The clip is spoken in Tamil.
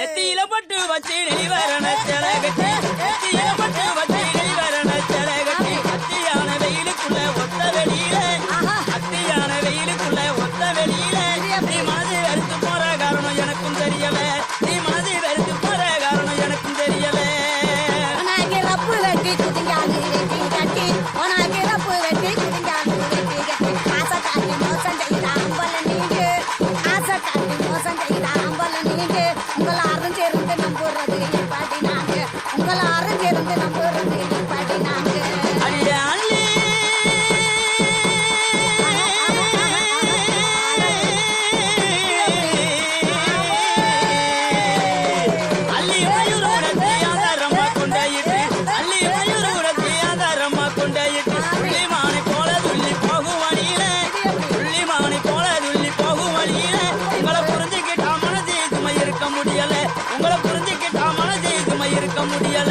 நெத்தியில பட்டு வச்சு நெய்வரண சேலை கட்டி நெத்தியில பட்டு வச்சு நெய்வரண சேலை கட்டி அத்தியான வெயிலுக்குள்ள ஒத்த வெளியில அத்தியான வெயிலுக்குள்ள ஒத்த வெளியில நீ மனது வெறுத்து போற காரணம் எனக்கும் தெரியல நீ மனது வெறுத்து போற காரணம் எனக்கும் தெரியல உனக்கு ரப்பு வெட்டி குதிங்காது வெட்டி கட்டி உனக்கு ரப்பு வெட்டி குதிங்காது வெட்டி கட்டி ஆசை காட்டி மோசம் செய்த அம்பல நீங்க ஆசை காட்டி மோசம் செய்த அம்பல நீங்க உங்களாரும் சேர்ந்து நம்புறது பாட்டி நாங்க உங்களாரும் சேர்ந்து நம்புறது பாட்டி நாங்க அள்ளி அள்ளி அள்ளி மயூரத்தை ஆதாரமா கொண்டாயிட்டு அள்ளி மயூரத்தை ஆதாரமா கொண்டாயிட்டு புள்ளிமானை போல துள்ளி போகும் வழியில புள்ளிமானை போல துள்ளி போகும் வழியில உங்களை புரிஞ்சுக்கிட்டா மனதை சுமை இருக்க முடியல உங்களை புரிஞ்சுக்கிட்டா மனதை சுமை இருக்க முடியல